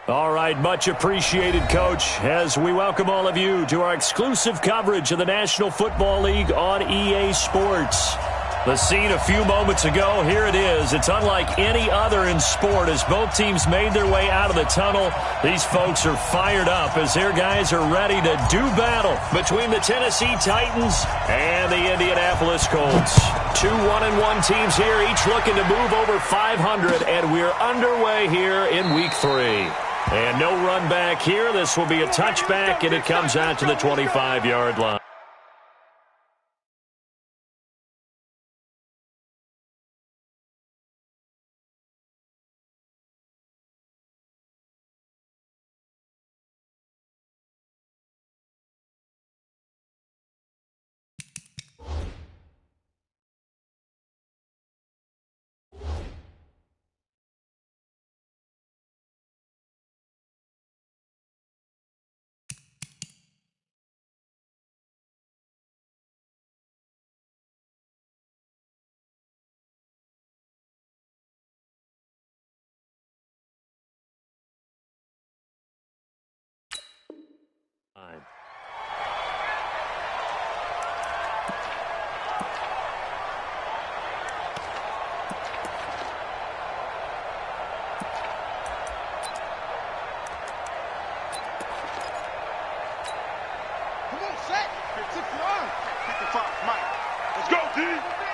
All right, much appreciated, Coach, as we welcome all of you to our exclusive coverage of the National Football League on EA Sports. The scene a few moments ago, here it is. It's unlike any other in sport as both teams made their way out of the tunnel. These folks are fired up as their guys are ready to do battle between the Tennessee Titans and the Indianapolis Colts. Two 1-1 teams here, each looking to move over 500, and we're underway here in Week 3. And no run back here. This will be a touchback, and it comes out to the 25-yard line.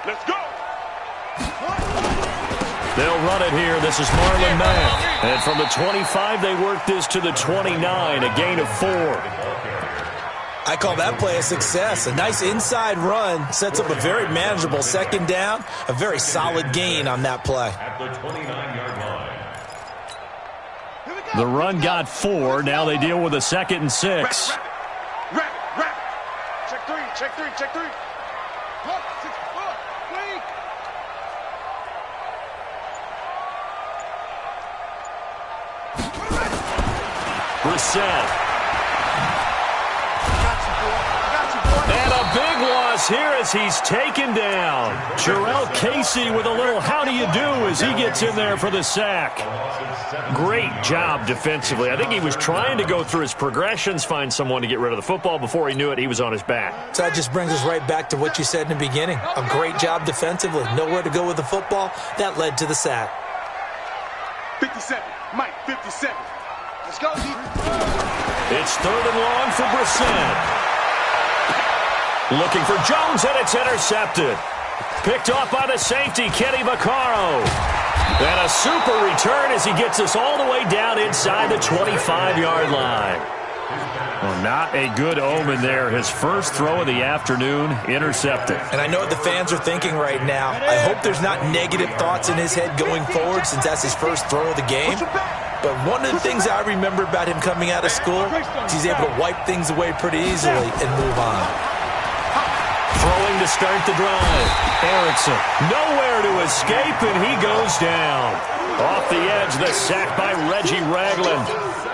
Let's go. They'll run it here. This is Marlon Mack. And from the 25, they work this to the 29, a gain of 4. I call that play a success. A nice inside run sets up a very manageable second down, a very solid gain on that play. At the 29-yard line. The run got 4. Now they deal with a 2nd and 6. Wrap. Check three. Brissett. And a big loss here as he's taken down. Jarrell Casey with a little how do you do as he gets in there for the sack. Great job defensively. I think he was trying to go through his progressions, find someone to get rid of the football. Before he knew it, he was on his back. So that just brings us right back to what you said in the beginning. A great job defensively. Nowhere to go with the football. That led to the sack. 57. Mike, 57. Let's go, D. It's 3rd and long for Brissett. Looking for Jones, and it's intercepted. Picked off by the safety, Kenny Vaccaro. And a super return as he gets us all the way down inside the 25-yard line. Well, not a good omen there. His first throw of the afternoon, intercepted. And I know what the fans are thinking right now. I hope there's not negative thoughts in his head going forward since that's his first throw of the game. But one of the things I remember about him coming out of school is he's able to wipe things away pretty easily and move on. Throwing to start the drive. Erickson, nowhere to escape, and he goes down. Off the edge, the sack by Reggie Ragland.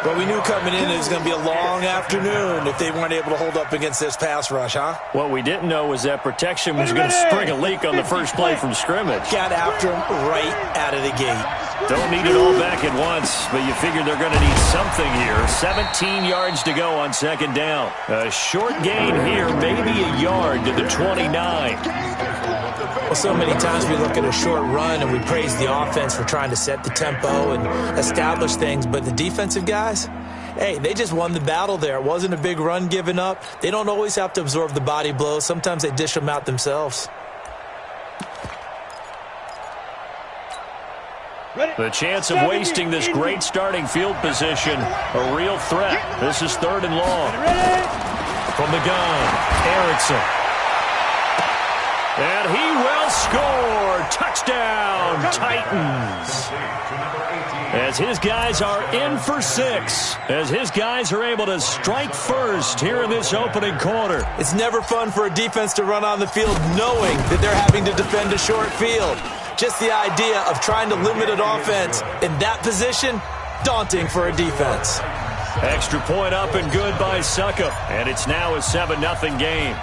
Well, we knew coming in it was going to be a long afternoon if they weren't able to hold up against this pass rush, huh? What we didn't know was that protection was going to spring a leak on the first play from scrimmage. Got after him right out of the gate. Don't need it all back at once, but you figure they're going to need something here. 17 yards to go on 2nd down. A short gain here, maybe a yard to the 29. Well, so many times we look at a short run and we praise the offense for trying to set the tempo and establish things, but the defensive guys, hey, they just won the battle there. It wasn't a big run given up. They don't always have to absorb the body blows. Sometimes they dish them out themselves. The chance of wasting this great starting field position, a real threat. This is 3rd and long. From the gun, Erickson. And he will score. Touchdown, Titans. As his guys are in for 6. As his guys are able to strike first here in this opening quarter. It's never fun for a defense to run on the field knowing that they're having to defend a short field. Just the idea of trying to limit an offense in that position, daunting for a defense. Extra point up and good by Succop. And it's now a 7-0 game.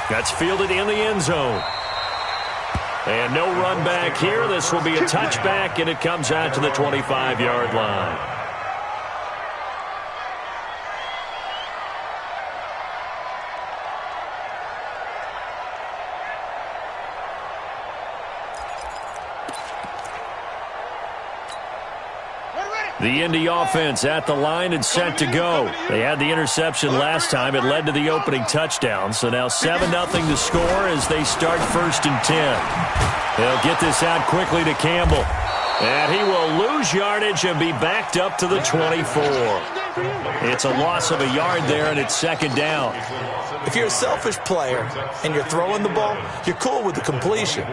That's fielded in the end zone. And no run back here. This will be a touchback, and it comes out to the 25-yard line. The Indy offense at the line and set to go. They had the interception last time. It led to the opening touchdown. So now 7-0 to score as they start 1st and 10. They'll get this out quickly to Campbell. And he will lose yardage and be backed up to the 24. It's a loss of a yard there, and it's 2nd down. If you're a selfish player and you're throwing the ball, you're cool with the completion.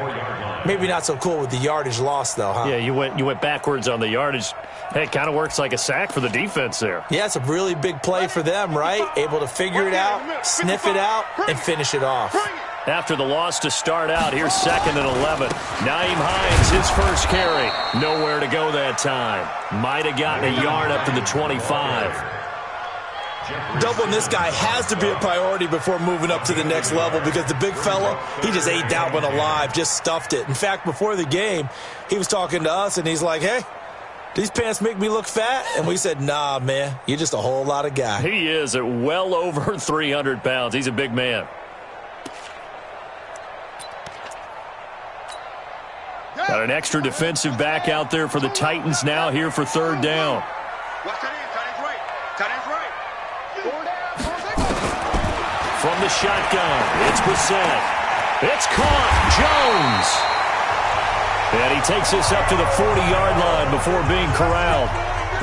Maybe not so cool with the yardage loss, though, huh? Yeah, you went backwards on the yardage. Hey, it kind of works like a sack for the defense there. Yeah, it's a really big play for them, right? Able to figure it out, sniff it out, and finish it off. After the loss to start out, here's 2nd and 11. Nyheim Hines, his first carry. Nowhere to go that time. Might have gotten a yard up to the 25. Doubling this guy has to be a priority before moving up to the next level because the big fella, he just ate that one alive, just stuffed it. In fact, before the game, he was talking to us, and he's like, hey, these pants make me look fat? And we said, nah, man, you're just a whole lot of guy. He is at well over 300 pounds. He's a big man. Got an extra defensive back out there for the Titans now here for 3rd down. From the shotgun, it's Brissett. It's caught. Jones. And he takes this up to the 40-yard line before being corralled.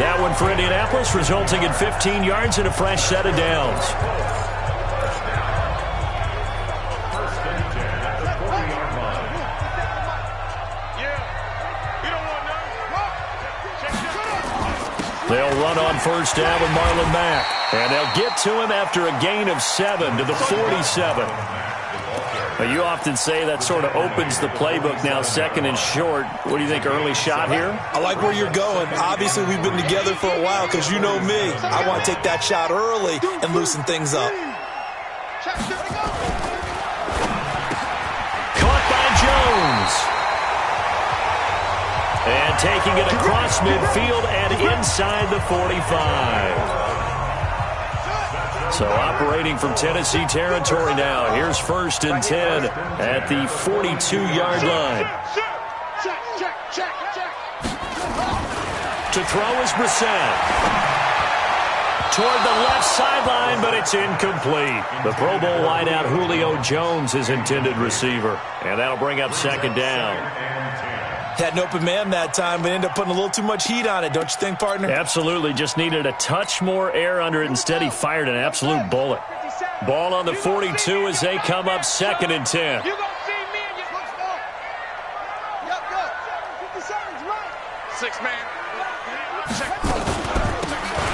That one for Indianapolis, resulting in 15 yards and a fresh set of downs. They'll run on 1st down with Marlon Mack. And they'll get to him after a gain of 7 to the 47. But you often say that sort of opens the playbook now, 2nd and short. What do you think, early shot here? I like where you're going. Obviously, we've been together for a while because you know me. I want to take that shot early and loosen things up. Caught by Jones. And taking it across midfield and inside the 45. So operating from Tennessee territory now. Here's 1st and 10 at the 42-yard line. To throw is Brissett. Toward the left sideline, but it's incomplete. The Pro Bowl wideout Julio Jones, his intended receiver. And that'll bring up 2nd down. Had an open man that time, but ended up putting a little too much heat on it, don't you think, partner? Absolutely. Just needed a touch more air under it. Instead, he fired an absolute bullet. Ball on the 42 as they come up 2nd and 10.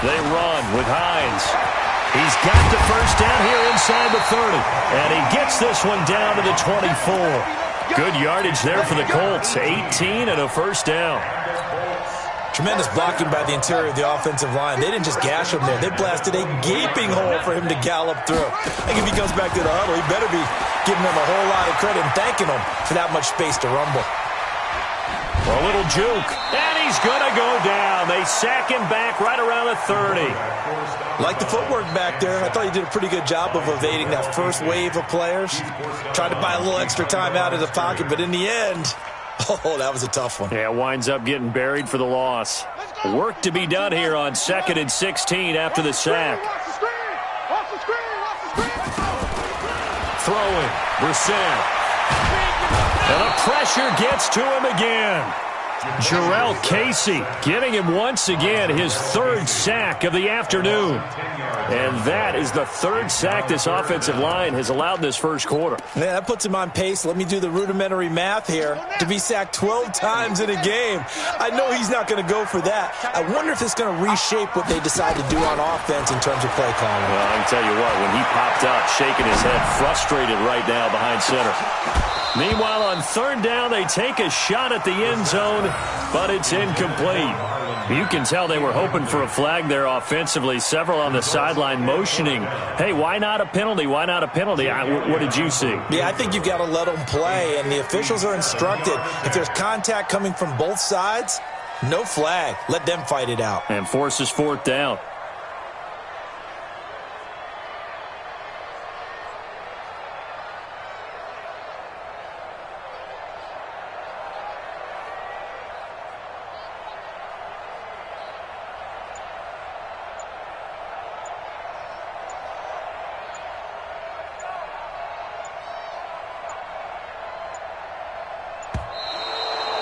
They run with Hines. He's got the 1st down here inside the 30. And he gets this one down to the 24. Good yardage there for the Colts. 18 and a 1st down. Tremendous blocking by the interior of the offensive line. They didn't just gash him there. They blasted a gaping hole for him to gallop through. I think if he comes back to the huddle, he better be giving them a whole lot of credit and thanking them for that much space to rumble. A little juke, and he's going to go down. They sack him back right around the 30. Like the footwork back there. I thought he did a pretty good job of evading that first wave of players. Tried to buy a little extra time out of the pocket, but in the end, oh, that was a tough one. Yeah, winds up getting buried for the loss. Work to be done here on 2nd and 16 after the sack. Throwing, Brissett. And the pressure gets to him again. Jarrell Casey getting him once again his 3rd sack of the afternoon. And that is the 3rd sack this offensive line has allowed in this first quarter. Man, that puts him on pace. Let me do the rudimentary math here. To be sacked 12 times in a game. I know he's not going to go for that. I wonder if it's going to reshape what they decide to do on offense in terms of play calling. Well, I can tell you what, when he popped up, shaking his head, frustrated right now behind center. Meanwhile, on 3rd down, they take a shot at the end zone, but it's incomplete. You can tell they were hoping for a flag there offensively. Several on the sideline motioning, hey, why not a penalty? Why not a penalty? What did you see? Yeah, I think you've got to let them play, and the officials are instructed. If there's contact coming from both sides, no flag. Let them fight it out. And forces fourth down.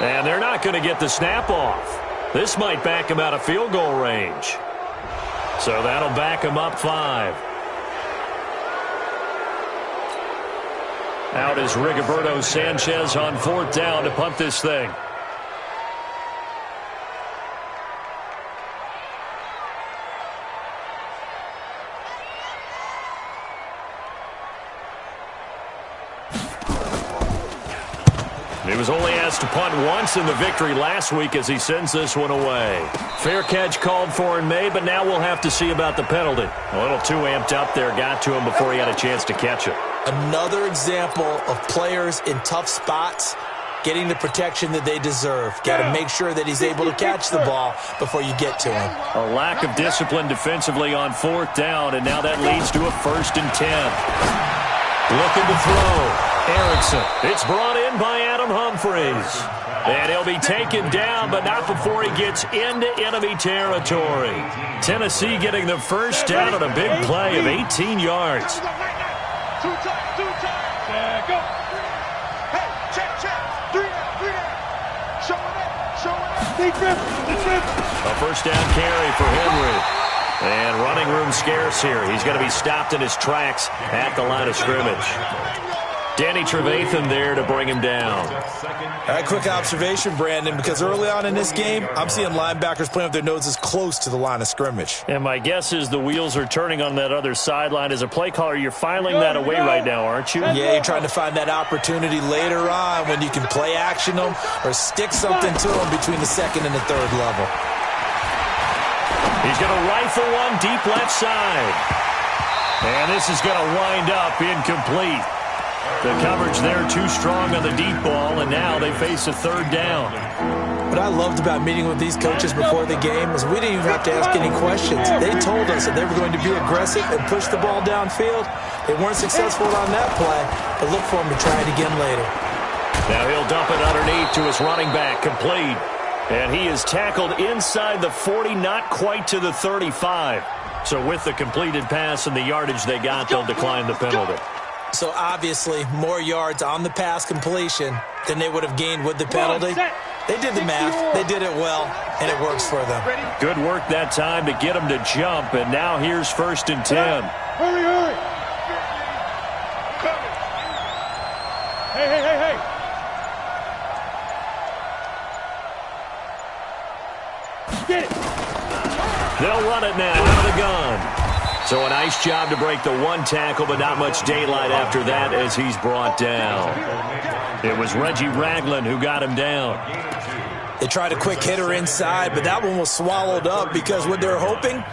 And they're not going to get the snap off. This might back him out of field goal range. So that'll back him up 5. Out is Rigoberto Sanchez on fourth down to punt this thing. He was only asked to punt once in the victory last week as he sends this one away. Fair catch called for and made, but now we'll have to see about the penalty. A little too amped up there, got to him before he had a chance to catch it. Another example of players in tough spots getting the protection that they deserve. Got to make sure that he's able to catch the ball before you get to him. A lack of discipline defensively on fourth down, and now that leads to a 1st and 10. Looking to throw. Erickson. It's brought in by Adam Humphries. And he'll be taken down, but not before he gets into enemy territory. Tennessee getting the first down on a big play of 18 yards. Two times. Yeah, go. Hey, check. 3 down. Show it. Defense. A first down carry for Henry. And running room scarce here. He's going to be stopped in his tracks at the line of scrimmage. Danny Trevathan there to bring him down. All right, quick observation, Brandon, because early on in this game, I'm seeing linebackers playing with their noses close to the line of scrimmage. And my guess is the wheels are turning on that other sideline. As a play caller, you're filing that away right now, aren't you? Yeah, you're trying to find that opportunity later on when you can play action them or stick something to them between the second and the third level. He's going to rifle one deep left side. And this is going to wind up incomplete. The coverage there too strong on the deep ball, and now they face a third down. What I loved about meeting with these coaches before the game is we didn't even have to ask any questions. They told us that they were going to be aggressive and push the ball downfield. They weren't successful on that play, but look for them to try it again later. Now he'll dump it underneath to his running back, complete. And he is tackled inside the 40, not quite to the 35. So with the completed pass and the yardage they got, they'll decline the penalty. So obviously more yards on the pass completion than they would have gained with the penalty. They did the math. They did it well, and it works for them. Good work that time to get him to jump, and now here's 1st and 10. Hurry. Hey. Get it. They'll run it now out of the gun. So a nice job to break the one tackle, but not much daylight after that as he's brought down. It was Reggie Ragland who got him down. They tried a quick hitter inside, but that one was swallowed up because what they're hoping,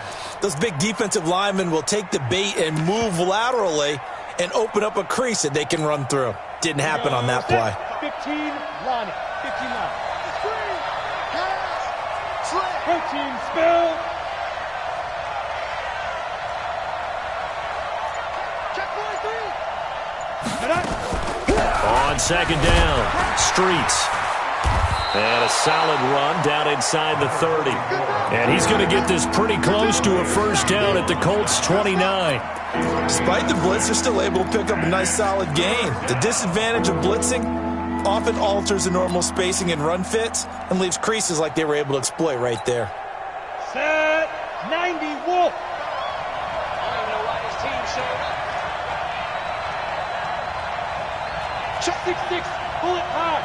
those big defensive linemen will take the bait and move laterally and open up a crease that they can run through. Didn't happen on that play. 15 line. 15 spell. On second down, Streets. And a solid run down inside the 30. And he's going to get this pretty close to a first down at the Colts 29. Despite the blitz, they're still able to pick up a nice solid gain. The disadvantage of blitzing often alters the normal spacing and run fits and leaves creases like they were able to exploit right there. Set 90 Wolf. Check 6-6, bullet high.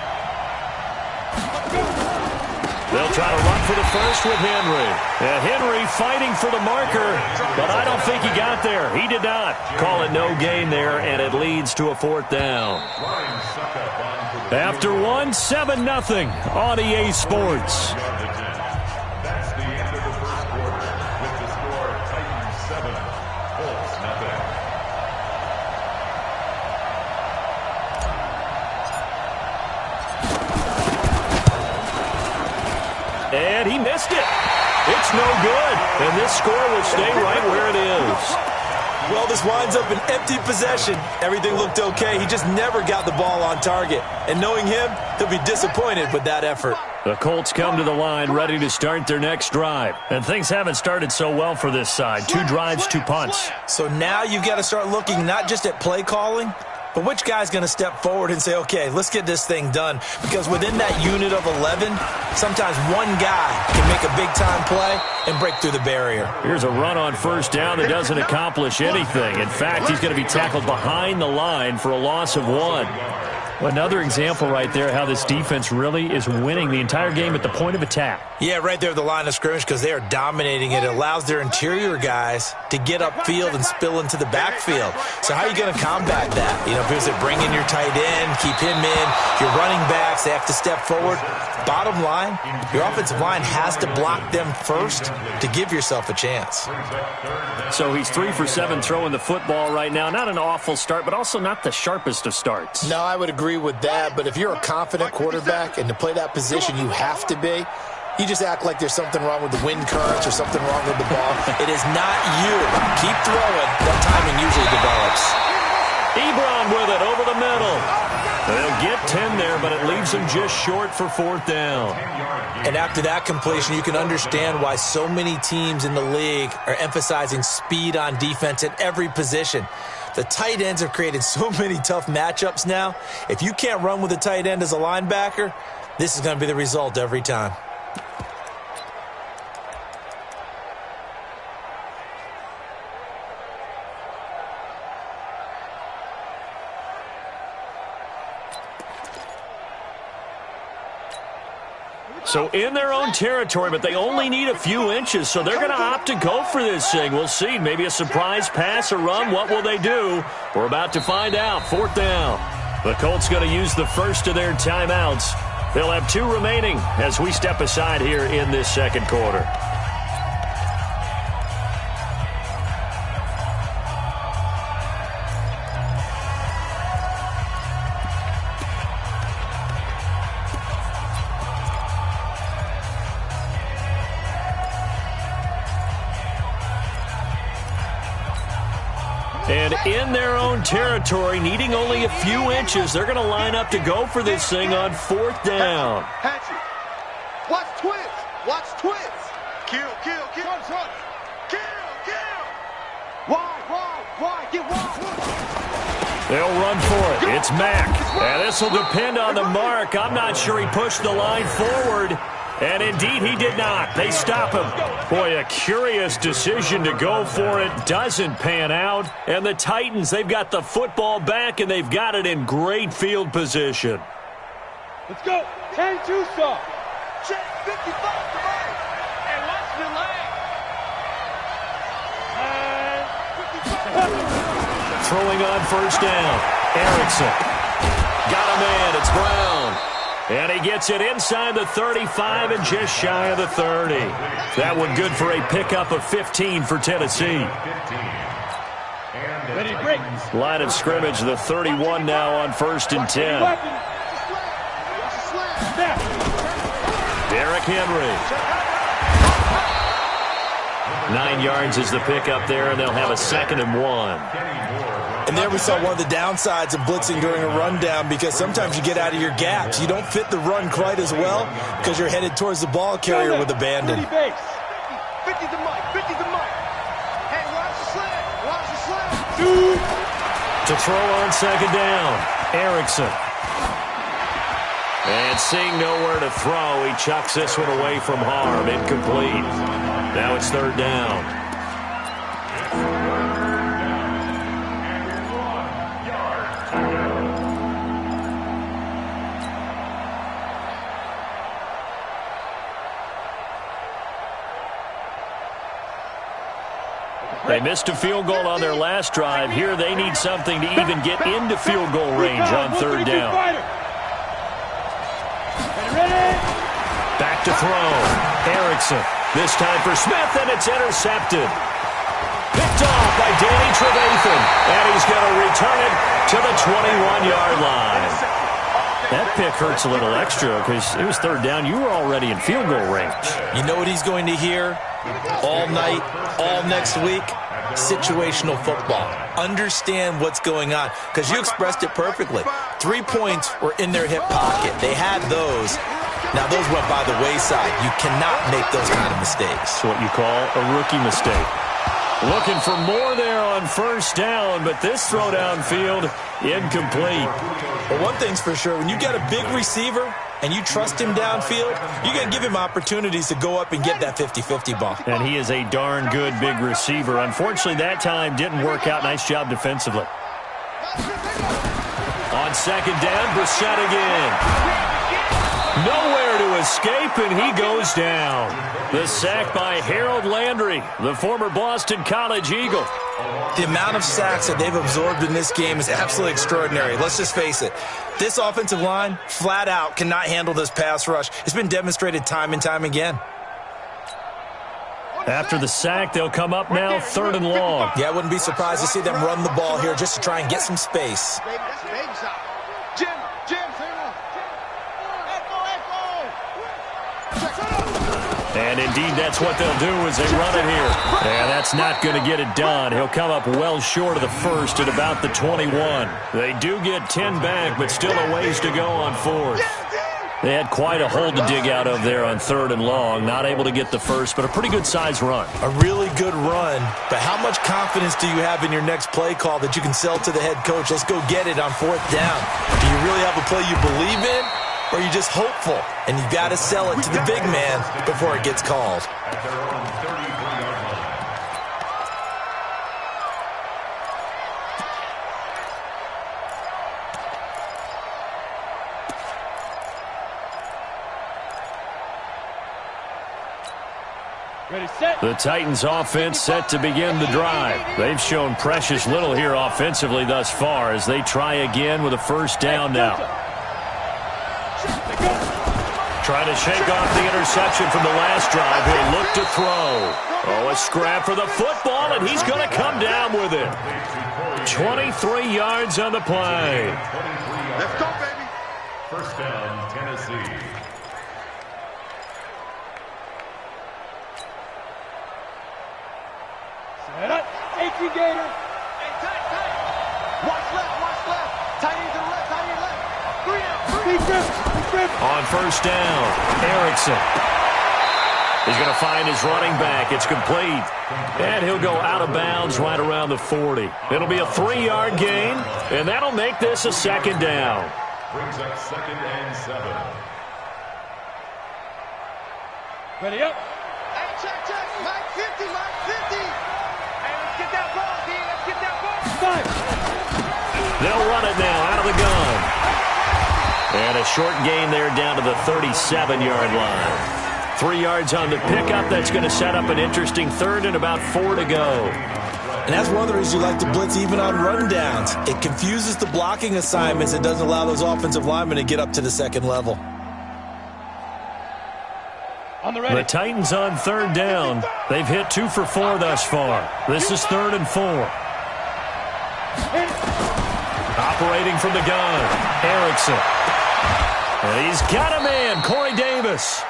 They'll try to run for the first with Henry. And Henry fighting for the marker, but I don't think he got there. He did not. Call it no gain there, and it leads to a fourth down. After one, 7-0 on EA Sports. and he missed it. It's no good, and this score will stay right where it is. Well, this winds up an empty possession. Everything looked okay. He just never got the ball on target. And knowing him, he'll be disappointed with that effort. The Colts come to the line ready to start their next drive. And things haven't started so well for this side. 2 drives, 2 punts. So now you've got to start looking not just at play calling, but which guy's going to step forward and say, okay, let's get this thing done. Because within that unit of 11, sometimes one guy can make a big-time play and break through the barrier. Here's a run on first down that doesn't accomplish anything. In fact, he's going to be tackled behind the line for a loss of 1. Another example right there how this defense really is winning the entire game at the point of attack. Yeah, right there at the line of scrimmage because they are dominating it. It allows their interior guys to get upfield and spill into the backfield. So how are you going to combat that? You know, because they bring in your tight end, keep him in, your running backs, they have to step forward. Bottom line, your offensive line has to block them first to give yourself a chance. So he's 3 for 7 throwing the football right now. Not an awful start, but also not the sharpest of starts. No, I would agree with that, but if you're a confident quarterback and to play that position you have to be, you just act like there's something wrong with the wind currents or something wrong with the ball. It is not you. Keep throwing. That timing usually develops. Ebron with it over the middle. They'll get 10 there, but it leaves them just short for 4th down. And after that completion, you can understand why so many teams in the league are emphasizing speed on defense at every position. The tight ends have created so many tough matchups now. If you can't run with a tight end as a linebacker, this is going to be the result every time. So in their own territory, but they only need a few inches, so they're going to opt to go for this thing. We'll see. Maybe a surprise pass or run. What will they do? We're about to find out. 4th down. The Colts going to use the first of their timeouts. They'll have 2 remaining as we step aside here in this second quarter. And in their own territory, needing only a few inches, they're going to line up to go for this thing on 4th down. Hatchet. Watch twins. Watch twins. Kill, kill, kill. Run. Kill, kill. Wide. Get wide. They'll run for it. It's Mack. And this will depend on the mark. I'm not sure he pushed the line forward. And indeed, he did not. They stop him. Boy, a curious decision to go for it. Doesn't pan out. And the Titans, they've got the football back, and they've got it in great field position. Let's go. 10-2 stop. Check 55 to right. And watch the leg. And 55. Throwing on first down. Erickson. Got a man. It's Brown. And he gets it inside the 35 and just shy of the 30. That one good for a pickup of 15 for Tennessee. Ready to break. Line of scrimmage, the 31 now on 1st and 10. Derrick Henry. 9 yards is the pickup there, and they'll have a 2nd and 1. And there we saw one of the downsides of blitzing during a rundown because sometimes you get out of your gaps. You don't fit the run quite as well because you're headed towards the ball carrier with abandon. 50 to Mike. Hey, watch the slant. To throw on 2nd down, Erickson. And seeing nowhere to throw, he chucks this one away from harm. Incomplete. Now it's 3rd down. They missed a field goal on their last drive. Here they need something to even get into field goal range on 3rd down. Back to throw. Erickson. This time for Smith, and it's intercepted. Picked off by Danny Trevathan. And he's going to return it to the 21-yard line. That pick hurts a little extra because it was third down. You were already in field goal range. You know what he's going to hear all night, all next week? Situational football. Understand what's going on, because you expressed it perfectly. 3 points were in their hip pocket. They had those. Now, those went by the wayside. You cannot make those kind of mistakes. It's what you call a rookie mistake. Looking for more there on first down, but this throw downfield, incomplete. But one thing's for sure, when you get a big receiver and you trust him downfield, you're going to give him opportunities to go up and get that 50-50 ball. And he is a darn good big receiver. Unfortunately, that time didn't work out. Nice job defensively. On second down, Brissett again. Nowhere to escape, and he goes down. The sack by Harold Landry, the former Boston College Eagle. The amount of sacks that they've absorbed in this game is absolutely extraordinary. Let's just face it. This offensive line, flat out, cannot handle this pass rush. It's been demonstrated time and time again. After the sack, they'll come up now, third and long. Yeah, I wouldn't be surprised to see them run the ball here just to try and get some space. And indeed, that's what they'll do as they run it here. And that's not going to get it done. He'll come up well short of the first at about the 21. They do get 10 back, but still a ways to go on fourth. They had quite a hole to dig out of there on third and long. Not able to get the first, but a pretty good size run. A really good run, but how much confidence do you have in your next play call that you can sell to the head coach? Let's go get it on fourth down. Do you really have a play you believe in? Or are you just hopeful, and you've got to sell it to the big man before it gets called? Ready, set. The Titans offense set to begin the drive. They've shown precious little here offensively thus far as they try again with a first down now. Trying to shake off the interception from the last drive. He'll look to throw. Oh, a scrap for the football, and he's going to come down with it. 23 yards on the play. Let's go, baby. First down, Tennessee. Set up. 18 Gator. Hey, tight. Watch left. Tight end to the left, tight end left. 3 out. On first down, Erickson. He's going to find his running back. It's complete. And he'll go out of bounds right around the 40. It'll be a 3-yard gain, and that'll make this a second down. Brings up 2nd and 7. Ready up. Hey, check. Mike 50. Hey, let's get that ball, D. Let's get that ball. They'll run it now out of the gun. And a short gain there down to the 37-yard line. 3 yards on the pickup. That's going to set up an interesting third and about 4 to go. And that's one of the reasons you like to blitz even on rundowns. It confuses the blocking assignments. It doesn't allow those offensive linemen to get up to the second level. On the ready. The Titans on third down. They've hit 2 for 4 thus far. This is 3rd and 4. Operating from the gun, Erickson. And he's got a man, Corey Davis.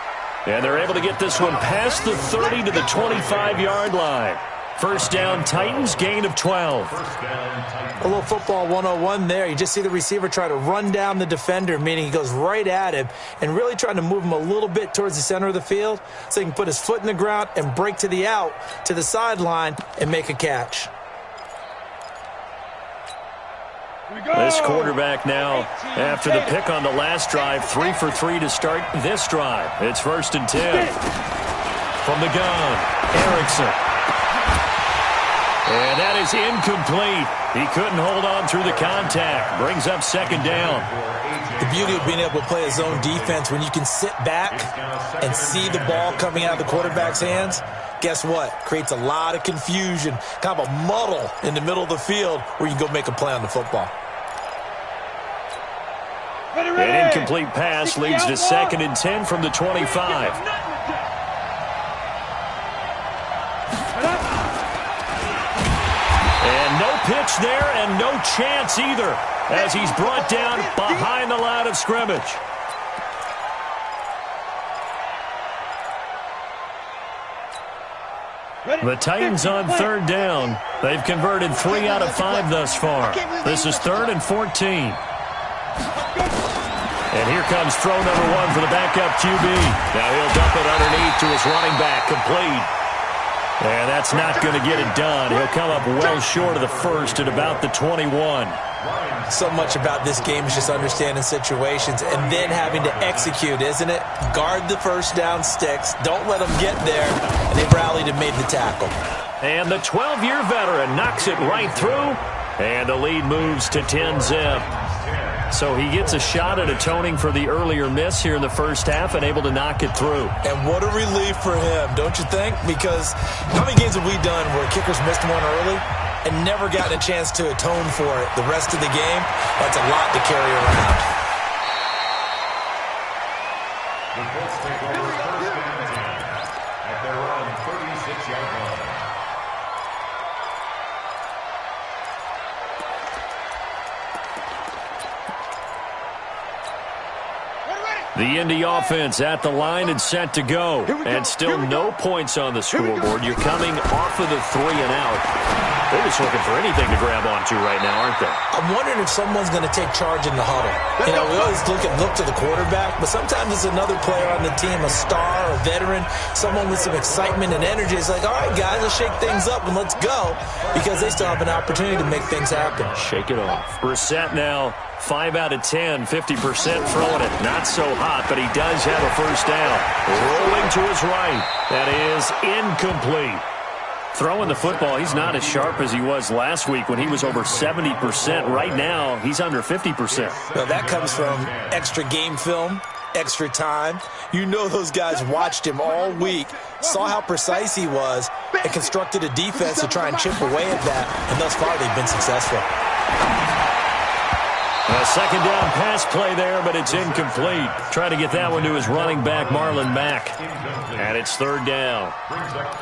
And they're able to get this one past the 30 to the 25-yard line. First down, Titans, gain of 12. A little football 101 there. You just see the receiver try to run down the defender, meaning he goes right at him and really trying to move him a little bit towards the center of the field so he can put his foot in the ground and break to the out, to the sideline, and make a catch. This quarterback now, after the pick on the last drive, 3 for 3 to start this drive. It's 1st and 10. From the gun, Erickson. And that is incomplete. He couldn't hold on through the contact. Brings up 2nd down. The beauty of being able to play a zone defense when you can sit back and see the ball coming out of the quarterback's hands, guess what? Creates a lot of confusion, kind of a muddle in the middle of the field where you can go make a play on the football. An incomplete pass leads to 2nd and 10 from the 25. And no pitch there and no chance either. as he's brought down behind the line of scrimmage. The Titans on third down. They've converted 3 out of 5 thus far. This is 3rd and 14. And here comes throw number 1 for the backup QB. Now he'll dump it underneath to his running back, complete. And that's not going to get it done. He'll come up well short of the first at about the 21. So much about this game is just understanding situations and then having to execute, isn't it? Guard the first down sticks. Don't let them get there. And they rallied and made the tackle. And the 12-year veteran knocks it right through. And the lead moves to 10-zip. So he gets a shot at atoning for the earlier miss here in the first half and able to knock it through. And what a relief for him, don't you think? Because how many games have we done where kickers missed one early and never gotten a chance to atone for it the rest of the game? That's a lot to carry around. The Colts take over first and 10 at their own 36-yard line. The Indy offense at the line and set to go. And still no points on the scoreboard. You're coming off of the 3 and out. They're just looking for anything to grab onto right now, aren't they? I'm wondering if someone's going to take charge in the huddle. You know, we always look to the quarterback, but sometimes it's another player on the team, a star, a veteran, someone with some excitement and energy. It's like, all right, guys, let's shake things up and let's go, because they still have an opportunity to make things happen. Shake it off. Brissett now 5 out of 10, 50% throwing it. Not so hot, but he does have a first down. Rolling to his right. That is incomplete. Throwing the football, he's not as sharp as he was last week when he was over 70%. Right now, he's under 50%. Well, that comes from extra game film, extra time. You know those guys watched him all week, saw how precise he was, and constructed a defense to try and chip away at that. And thus far, they've been successful. A second down pass play there, but it's incomplete. Trying to get that one to his running back, Marlon Mack. And it's 3rd down.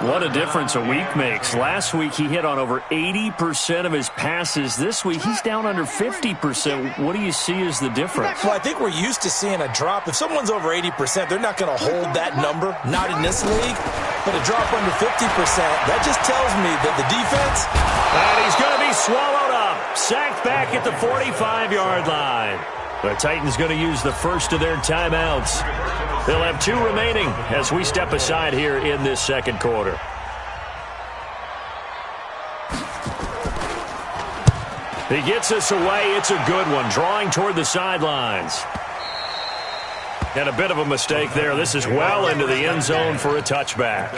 What a difference a week makes. Last week, he hit on over 80% of his passes. This week, he's down under 50%. What do you see as the difference? Well, I think we're used to seeing a drop. If someone's over 80%, they're not going to hold that number. Not in this league. But a drop under 50%, that just tells me that the defense... And he's going to be swallowed up. Sacked back at the 45-yard line. The Titans going to use the first of their timeouts. They'll have 2 remaining as we step aside here in this second quarter. He gets us away. It's a good one. Drawing toward the sidelines. And a bit of a mistake there. This is well into the end zone for a touchback.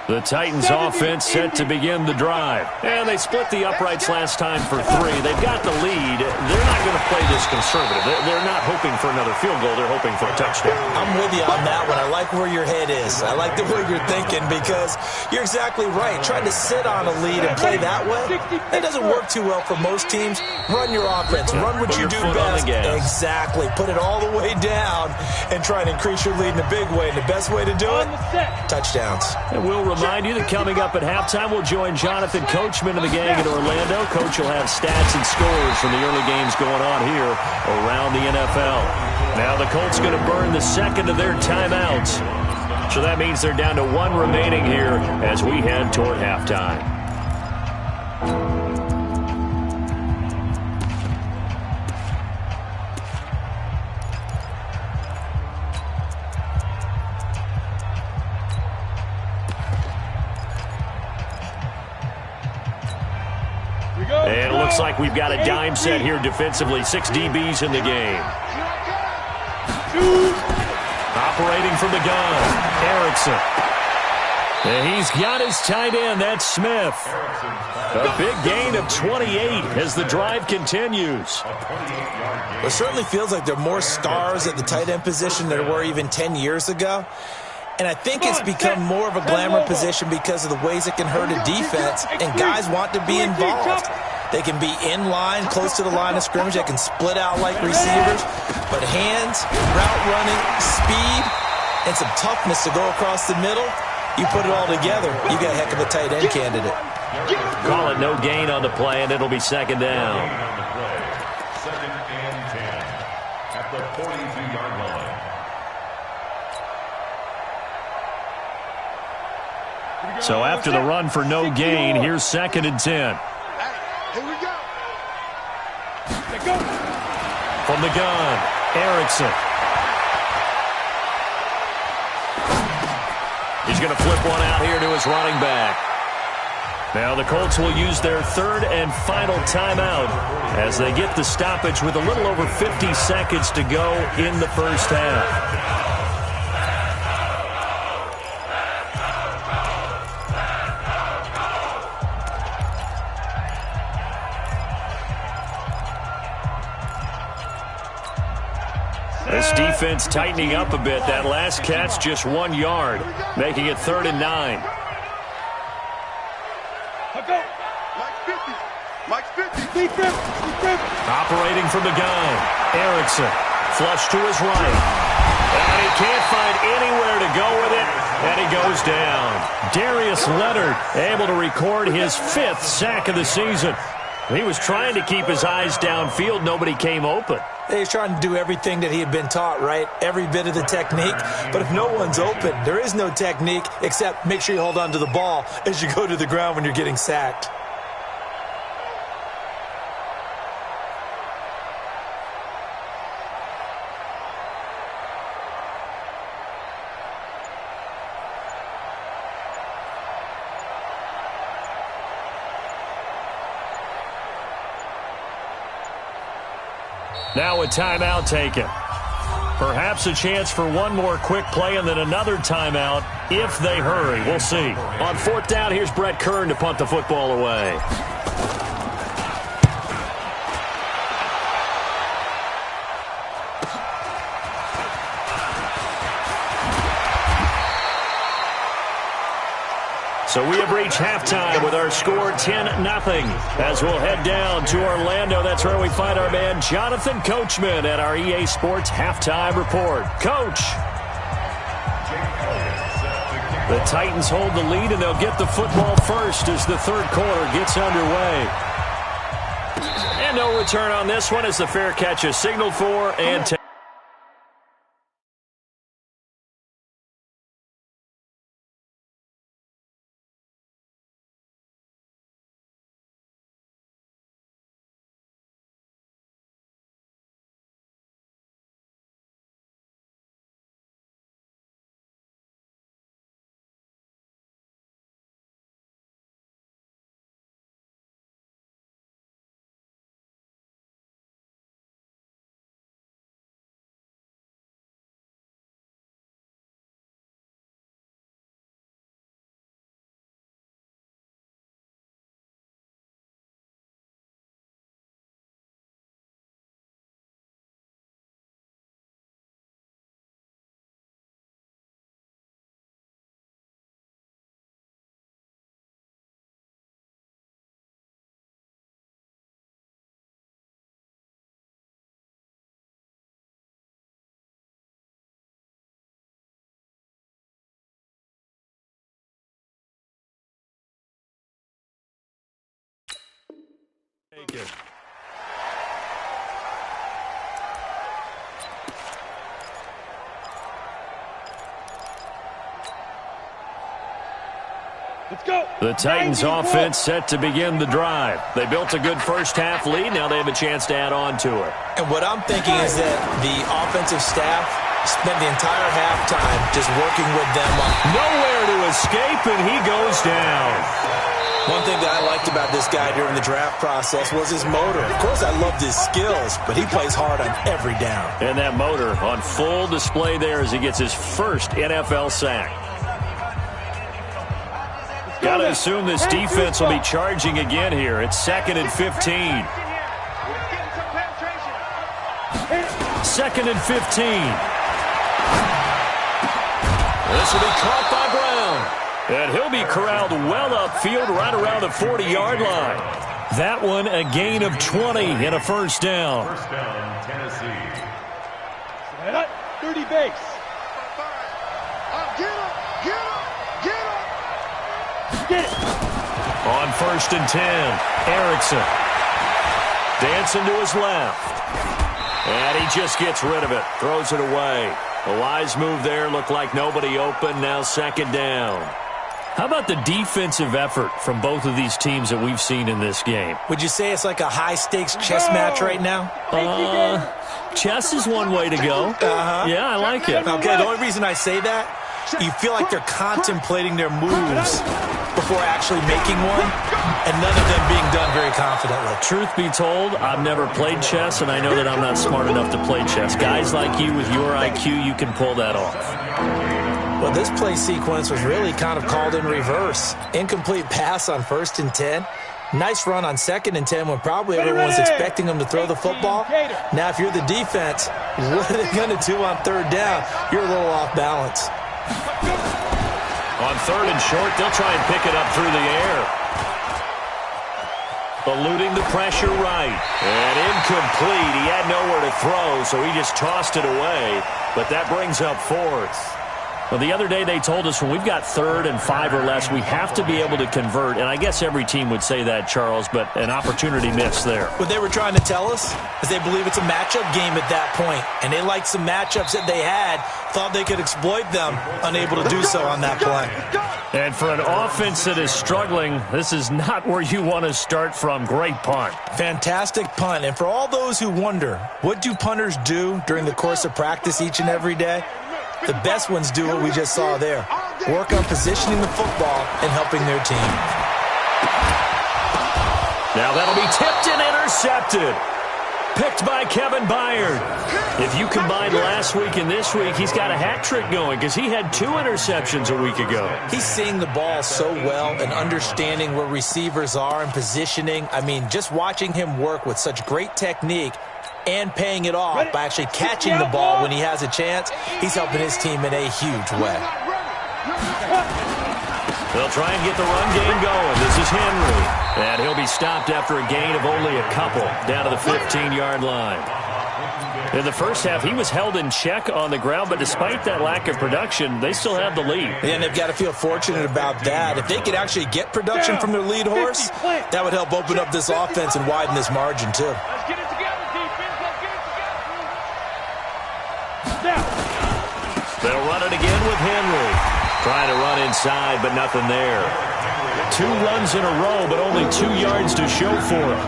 The Titans offense set to begin the drive. And they split the uprights last time for 3. They've got the lead. They're not going to play this conservative. They're not hoping for another field goal. They're hoping for a touchdown. I'm with you on that one. I like where your head is. I like the way you're thinking, because you're exactly right. Trying to sit on a lead and play that way, that doesn't work too well for most teams. Run your offense. Run what you do best. Exactly. Put it all the way down and try and increase your lead in a big way. And the best way to do it, touchdowns. And we'll remind you that coming up at halftime, we'll join Jonathan Coachman of the gang in Orlando. Coach will have stats and scores from the early games going on here around the NFL. Now the Colts going to burn the second of their timeouts. So that means they're down to 1 remaining here as we head toward halftime. And it looks like we've got a dime set here defensively. 6 DBs in the game. Operating from the gun, Erickson. And he's got his tight end. That's Smith. A big gain of 28 as the drive continues. It certainly feels like there are more stars at the tight end position than there were even 10 years ago. And I think it's become more of a glamour position because of the ways it can hurt a defense, and guys want to be involved. They can be in line, close to the line of scrimmage. They can split out like receivers. But hands, route running, speed, and some toughness to go across the middle, You put it all together, you got a heck of a tight end candidate. Call it no gain on the play, and it'll be second down. Second and 10 at the 42-yard line. So after the run for no gain, here's second and 10. Here we go. From the gun, Erickson. He's going to flip one out here to his running back. Now the Colts will use their third and final timeout as they get the stoppage with a little over 50 seconds to go in the first half. This defense tightening up a bit. That last catch just 1 yard, making it 3rd and 9. Operating from the gun, Erickson. Flush to his right. And he can't find anywhere to go with it, and he goes down. Darius Leonard able to record his 5th sack of the season. He was trying to keep his eyes downfield. Nobody came open. He's trying to do everything that he had been taught, right? Every bit of the technique. But if no one's open, there is no technique except make sure you hold on to the ball as you go to the ground when you're getting sacked. Now a timeout taken. Perhaps a chance for one more quick play and then another timeout if they hurry. We'll see. On 4th down, here's Brett Kern to punt the football away. So we have reached halftime with our score 10-0 as we'll head down to Orlando. That's where we find our man Jonathan Coachman at our EA Sports Halftime Report. Coach. The Titans hold the lead, and they'll get the football first as the 3rd quarter gets underway. And no return on this one as the fair catch is signaled for and take it. Let's go. The Titans offense set to begin the drive. They built a good first half lead. Now they have a chance to add on to it. And what I'm thinking is that the offensive staff spent the entire halftime just working with them on nowhere to escape, and he goes down. One thing that I liked about this guy during the draft process was his motor. Of course, I loved his skills, but he plays hard on every down. And that motor on full display there as he gets his first NFL sack. Got to assume this defense will be charging again here. It's 2nd and 15. 2nd and 15. This will be caught by Brown. And he'll be corralled well upfield right around the 40-yard line. That one a gain of 20 and a first down. First down, Tennessee. 30 base. Get him! Get him! Get him! Get it. On 1st and 10, Erickson. Dancing to his left. And he just gets rid of it. Throws it away. A wise move there. Looked like nobody open. Now 2nd down. How about the defensive effort from both of these teams that we've seen in this game? Would you say it's like a high-stakes chess match right now? Chess is one way to go. Yeah, I like it. Okay, the only reason I say that, you feel like they're contemplating their moves before actually making one, and none of them being done very confidently. Truth be told, I've never played chess, and I know that I'm not smart enough to play chess. Guys like you with your IQ, you can pull that off. Well, this play sequence was really kind of called in reverse. Incomplete pass on 1st and 10. Nice run on 2nd and 10 when probably everyone's expecting them to throw the football. Now, if you're the defense, what are they going to do on 3rd down? You're a little off balance. On 3rd and short, they'll try and pick it up through the air. Eluding the pressure right. And incomplete. He had nowhere to throw, so he just tossed it away. But that brings up 4th. Well, the other day they told us when we've got 3rd and 5 or less, we have to be able to convert. And I guess every team would say that, Charles, but an opportunity missed there. What they were trying to tell us is they believe it's a matchup game at that point. And they liked some matchups that they had, thought they could exploit them, unable to do so on that play. And for an offense that is struggling, this is not where you want to start from. Great punt. Fantastic punt. And for all those who wonder, what do punters do during the course of practice each and every day? The best ones do what we just saw there. Work on positioning the football and helping their team. Now that'll be tipped and intercepted. Picked by Kevin Byard. If you combine last week and this week, he's got a hat trick going because he had 2 interceptions a week ago. He's seeing the ball so well and understanding where receivers are and positioning. I mean, just watching him work with such great technique and paying it off by actually catching the ball when he has a chance, he's helping his team in a huge way. They'll try and get the run game going. This is Henry. And he'll be stopped after a gain of only a couple down to the 15-yard line. In the first half, he was held in check on the ground, but despite that lack of production, they still have the lead. And they've got to feel fortunate about that. If they could actually get production from their lead horse, that would help open up this offense and widen this margin, too. Let's get it together, defense. Let's get it together. Now. They'll run it again with Henry. Trying to run inside, but nothing there. 2 runs in a row, but only 2 yards to show for him.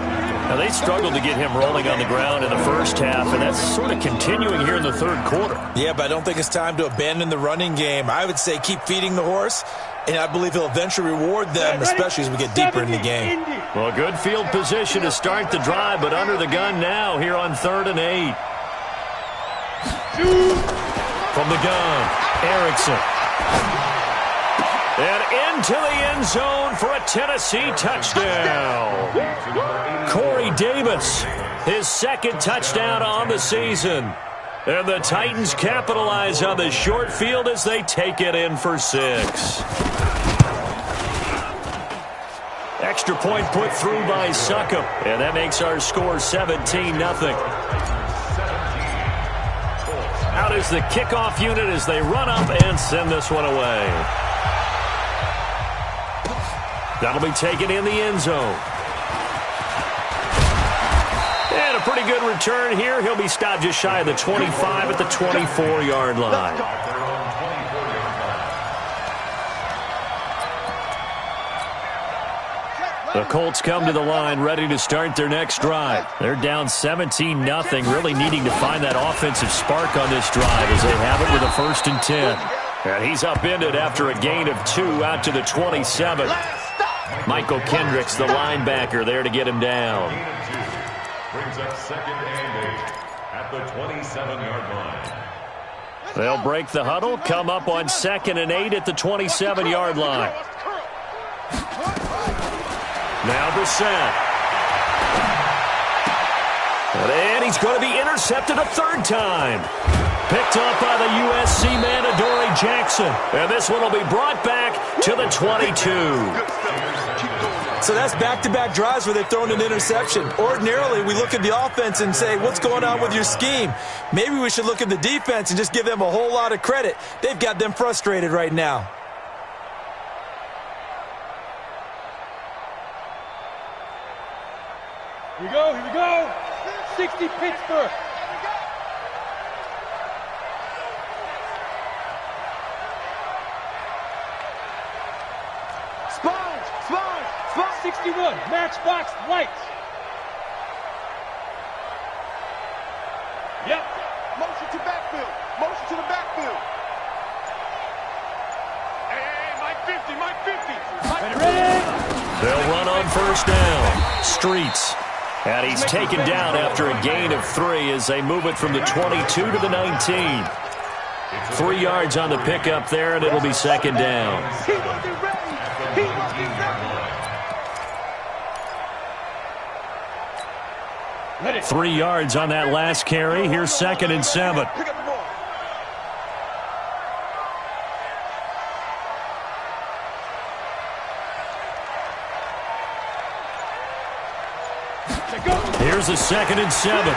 Now, they struggled to get him rolling on the ground in the first half, and that's sort of continuing here in the 3rd quarter. Yeah, but I don't think it's time to abandon the running game. I would say keep feeding the horse, and I believe he'll eventually reward them, especially as we get deeper in the game. Well, good field position to start the drive, but under the gun now here on 3rd and 8. From the gun, Erickson. And into the end zone for a Tennessee touchdown. Corey Davis, his 2nd touchdown on the season. And the Titans capitalize on the short field as they take it in for 6. Extra point put through by Succop. And that makes our score 17-0. Out is the kickoff unit as they run up and send this one away. That'll be taken in the end zone. And a pretty good return here. He'll be stopped just shy of the 25 at the 24-yard line. The Colts come to the line ready to start their next drive. They're down 17-0, really needing to find that offensive spark on this drive as they have it with a 1st and 10. And he's upended after a gain of 2 out to the 27. Michael Kendricks, the linebacker, there to get him down. Brings up 2nd and 8 at the 27-yard line. They'll break the huddle, come up on 2nd and 8 at the 27-yard line. Now Brissett. And he's going to be intercepted a 3rd time. Picked up by the USC man, Adoree Jackson. And this one will be brought back to the 22. So that's back-to-back drives where they've thrown an interception. Ordinarily, we look at the offense and say, what's going on with your scheme? Maybe we should look at the defense and just give them a whole lot of credit. They've got them frustrated right now. 60 Pittsburgh. Sponge, 61, Matchbox Lights. Yep. Motion to backfield. Motion to the backfield. Hey, Mike 50. Ready? They'll run on first down. Streets. And he's taken down after a gain of 3 as they move it from the 22 to the 19. 3 yards on the pickup there, and it'll be second down. He wasn't ready. He wasn't ready. 3 yards on that last carry. Here's 2nd and 7. Pick up the ball. Here's a 2nd and 7.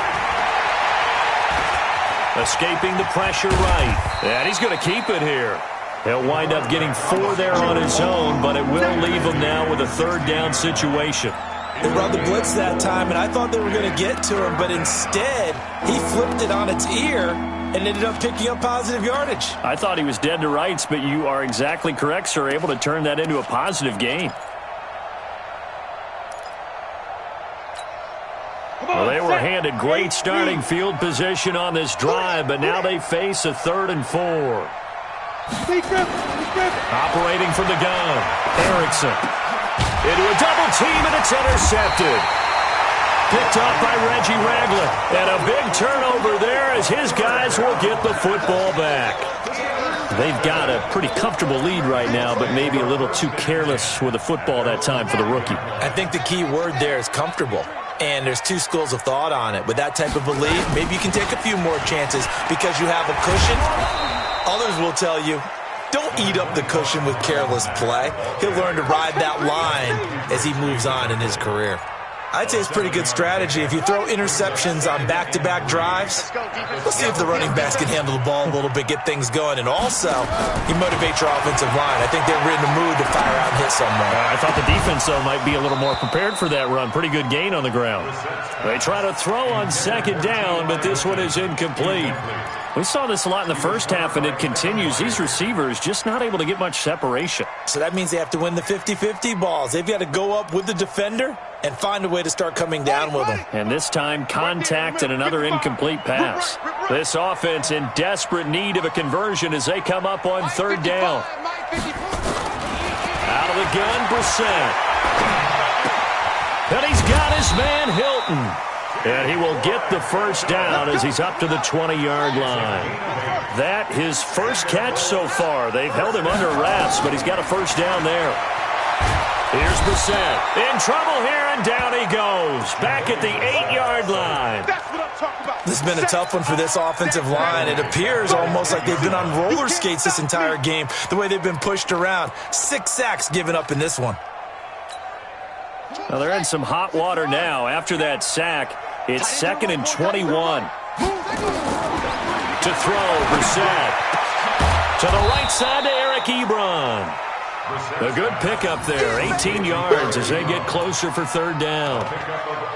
Escaping the pressure right. And he's going to keep it here. He'll wind up getting 4 there on his own, but it will leave him now with a 3rd down situation. They brought the blitz that time, and I thought they were going to get to him, but instead, he flipped it on its ear and ended up picking up positive yardage. I thought he was dead to rights, but you are exactly correct, sir. Able to turn that into a positive gain. Well, they were handed great starting field position on this drive, but now they face a 3rd and 4. Operating from the gun, Erickson. Into a double team, and it's intercepted. Picked up by Reggie Ragland. And a big turnover there as his guys will get the football back. They've got a pretty comfortable lead right now, but maybe a little too careless with the football that time for the rookie. I think the key word there is comfortable. And there's 2 schools of thought on it. With that type of a lead, maybe you can take a few more chances because you have a cushion. Others will tell you, don't eat up the cushion with careless play. He'll learn to ride that line as he moves on in his career. I'd say it's pretty good strategy. If you throw interceptions on back-to-back drives, let's see if the running backs can handle the ball a little bit, get things going. And also, you motivate your offensive line. I think they're in the mood to fire out and hit someone. I thought the defense, though, might be a little more prepared for that run. Pretty good gain on the ground. They try to throw on 2nd down, but this one is incomplete. We saw this a lot in the first half, and it continues. These receivers just not able to get much separation. So that means they have to win the 50-50 balls. They've got to go up with the defender and find a way to start coming down with them. And this time, contact and another incomplete pass. This offense in desperate need of a conversion as they come up on 3rd down. Out of the gun, Brissett. And he's got his man, Hilton. And he will get the 1st down as he's up to the 20-yard line. That his first catch so far. They've held him under wraps, but he's got a 1st down there. Here's Brissett. In trouble here, and down he goes. Back at the 8-yard line. That's what I'm talking about. This has been a tough one for this offensive line. It appears almost like they've been on roller skates this entire game, the way they've been pushed around. 6 sacks given up in this one. Well, they're in some hot water now. After that sack, it's 2nd and 21. To throw, Brissett. To the right side to Eric Ebron. A good pickup there, 18 yards as they get closer for 3rd down.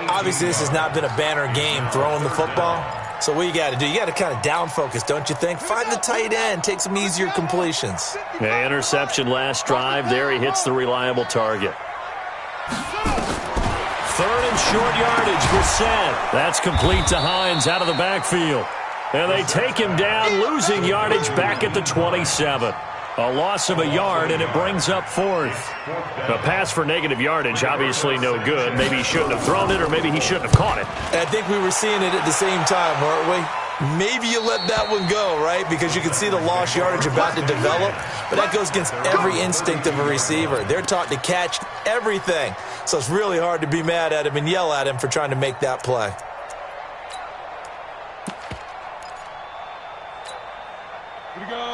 Obviously, this has not been a banner game throwing the football. So what you got to do, you got to kind of down focus, don't you think? Find the tight end, take some easier completions. Yeah, interception last drive. There he hits the reliable target. 3rd and short yardage, Brissett. That's complete to Hines out of the backfield. And they take him down, losing yardage back at the 27. A loss of a yard, and it brings up 4th. A pass for negative yardage, obviously no good. Maybe he shouldn't have thrown it, or maybe he shouldn't have caught it. And I think we were seeing it at the same time, weren't we? Maybe you let that one go, right? Because you can see the lost yardage about to develop. But that goes against every instinct of a receiver. They're taught to catch everything. So it's really hard to be mad at him and yell at him for trying to make that play.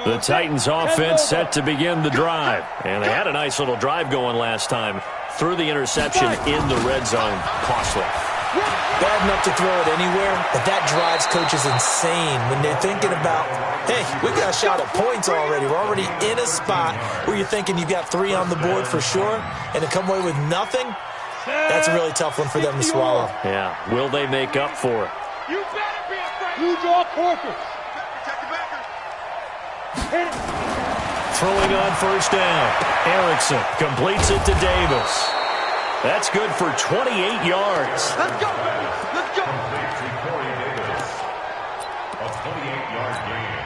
The Titans offense set to begin the drive. And they had a nice little drive going last time. Threw the interception in the red zone. Costly. Bad enough to throw it anywhere, but that drives coaches insane when they're thinking about, hey, we got a shot at points already. We're already in a spot where you're thinking you got 3 on the board for sure, and to come away with nothing, that's a really tough one for them to swallow. Yeah, will they make up for it? You better be afraid. You draw Corpus. Protect the backer. Hit it. Throwing on first down. Erickson completes it to Davis. That's good for 28 yards. Let's go. Let's go. Complete to Corey Davis. A 28-yard gain.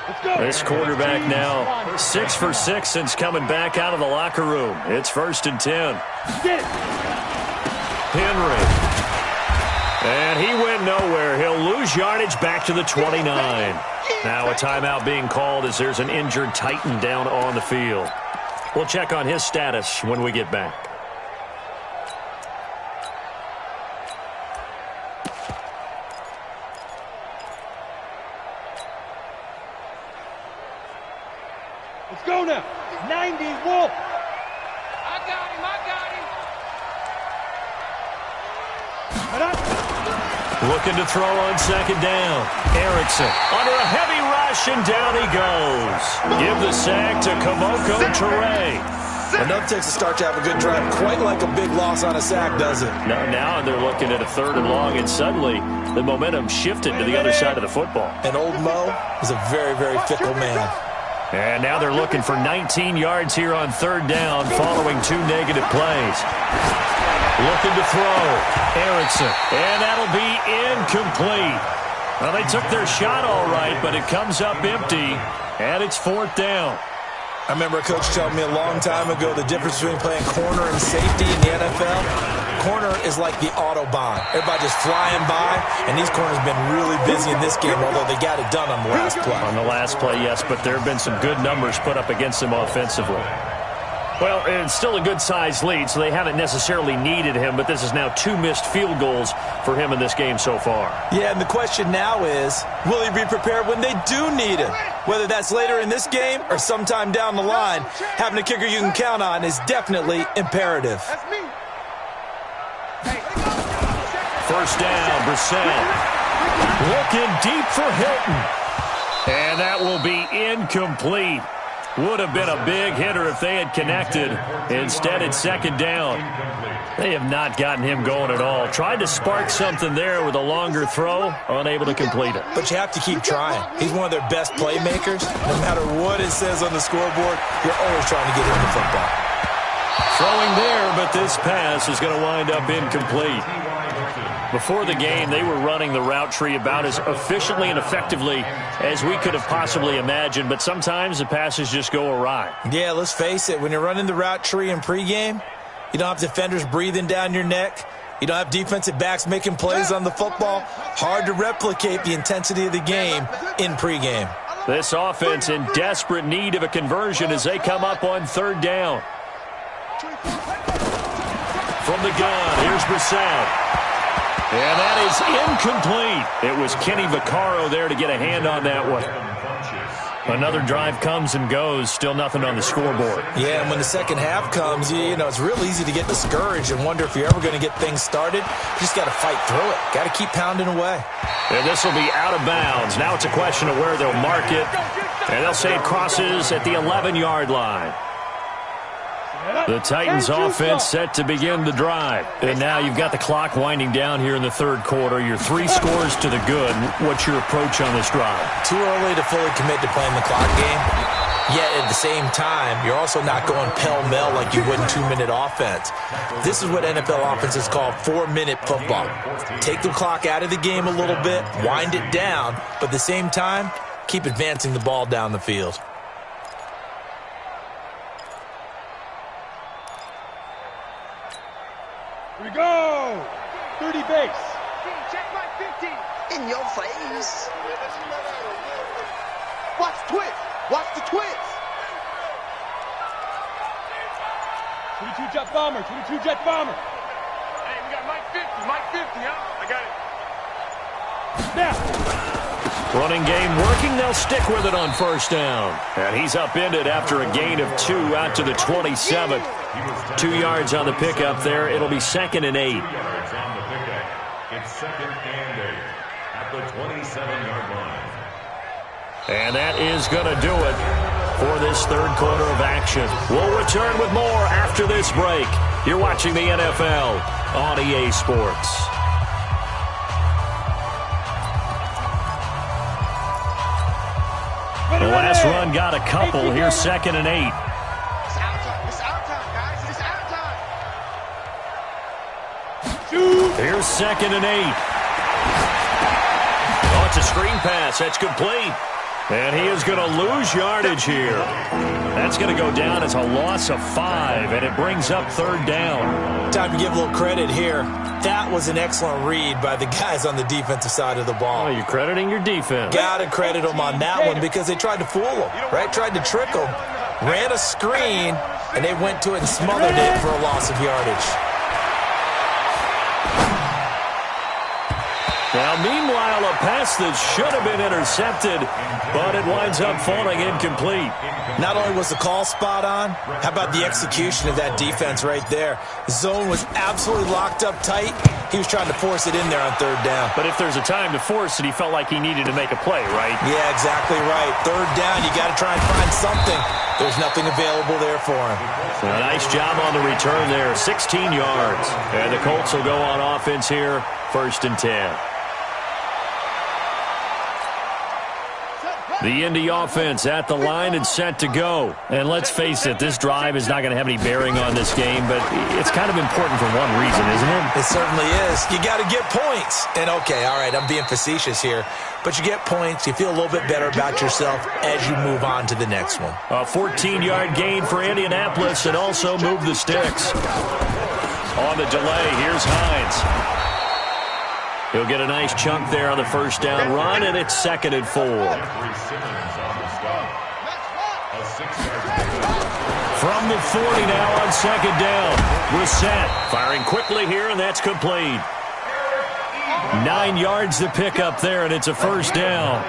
Let's go. This quarterback now 6 for 6 since coming back out of the locker room. It's 1st and 10. Get it. Henry. And he went nowhere. He'll lose yardage back to the 29. Now a timeout being called as there's an injured Titan down on the field. We'll check on his status when we get back. Let's go now. 90, Wolf. I got him. I got him. Head up. Looking to throw on second down. Erickson under a heavy rush, and down he goes. Give the sack to Kamoko Toure. Enough takes a start to have a good drive. Quite like a big loss on a sack, does it? Now they're looking at a 3rd and long, and suddenly the momentum shifted to the other side of the football. And old Mo is a very, very fickle man. And now they're looking for 19 yards here on 3rd down following 2 negative plays. Looking to throw. Erickson. And that'll be incomplete. Well, they took their shot all right, but it comes up empty, and it's 4th down. I remember a coach telling me a long time ago the difference between playing corner and safety in the NFL. Corner is like the Autobahn. Everybody just flying by, and these corners have been really busy in this game, although they got it done on the last play. On the last play, yes, but there have been some good numbers put up against them offensively. Well, it's still a good-sized lead, so they haven't necessarily needed him, but this is now 2 missed field goals for him in this game so far. Yeah, and the question now is, will he be prepared when they do need him? Whether that's later in this game or sometime down the line, having a kicker you can count on is definitely imperative. That's me. First down, Brissett. Looking deep for Hilton. And that will be incomplete. Would have been a big hitter if they had connected. Instead, it's 2nd down. They have not gotten him going at all. Tried to spark something there with a longer throw, unable to complete it. But you have to keep trying. He's one of their best playmakers. No matter what it says on the scoreboard, you're always trying to get him the football. Throwing there, but this pass is going to wind up incomplete. Before the game, they were running the route tree about as efficiently and effectively as we could have possibly imagined, but sometimes the passes just go awry. Yeah, let's face it. When you're running the route tree in pregame, you don't have defenders breathing down your neck. You don't have defensive backs making plays on the football. Hard to replicate the intensity of the game in pregame. This offense in desperate need of a conversion as they come up on 3rd down. From the gun, here's Brissett. And that is incomplete. It was Kenny Vaccaro there to get a hand on that one. Another drive comes and goes. Still nothing on the scoreboard. Yeah, and when the second half comes, you know, it's real easy to get discouraged and wonder if you're ever going to get things started. You just got to fight through it. Got to keep pounding away. And this will be out of bounds. Now it's a question of where they'll mark it. And they'll say it crosses at the 11-yard line. The Titans offense set to begin the drive. And now you've got the clock winding down here in the 3rd quarter. Your 3 scores to the good. What's your approach on this drive? Too early to fully commit to playing the clock game. Yet at the same time, you're also not going pell-mell like you would in 2-minute offense. This is what NFL offenses call 4-minute football. Take the clock out of the game a little bit, wind it down, but at the same time, keep advancing the ball down the field. Here we go. 30 base. Check my 50. In your face. Watch the twist. Watch the twist. 22 jet bomber. 22 jet bomber. Hey, we got Mike 50. Mike 50, huh? I got it. Now. Running game working. They'll stick with it on 1st down. And he's upended after a gain of 2 out to the 27. 2 yards on the pickup there. It'll be 2nd and 8. Yards on the pickup. It's 2nd and 8 at the 27-yard line. And that is going to do it for this 3rd quarter of action. We'll return with more after this break. You're watching the NFL on EA Sports. run got a couple. Here's 2nd and 8. It's our time. It's our time, guys. It's our time. Here's 2nd and 8. Oh, it's a screen pass. That's complete. And he is going to lose yardage here. That's going to go down as a loss of 5, and it brings up 3rd down. Time to give a little credit here. That was an excellent read by the guys on the defensive side of the ball. Oh, you're crediting your defense. Got to credit them on that one because they tried to fool them, right? Tried to trick them. Ran a screen, and they went to it and smothered it for a loss of yardage. Now, meanwhile, a pass that should have been intercepted, but it winds up falling incomplete. Not only was the call spot on, how about the execution of that defense right there? The zone was absolutely locked up tight. He was trying to force it in there on 3rd down. But if there's a time to force it, he felt like he needed to make a play, right? Yeah, exactly right. 3rd down, you got to try and find something. There's nothing available there for him. A nice job on the return there, 16 yards. And the Colts will go on offense here, 1st and 10. The Indy offense at the line and set to go. And let's face it, this drive is not going to have any bearing on this game, but it's kind of important for one reason, isn't it? It certainly is. You got to get points. And, okay, all right, I'm being facetious here, but you get points, you feel a little bit better about yourself as you move on to the next one. A 14-yard gain for Indianapolis and also move the sticks. On the delay, here's Hines. He'll get a nice chunk there on the 1st down run, and it's 2nd and 4. From the 40 now on 2nd down. Brissett firing quickly here, and that's complete. 9 yards to pick up there, and it's a 1st down.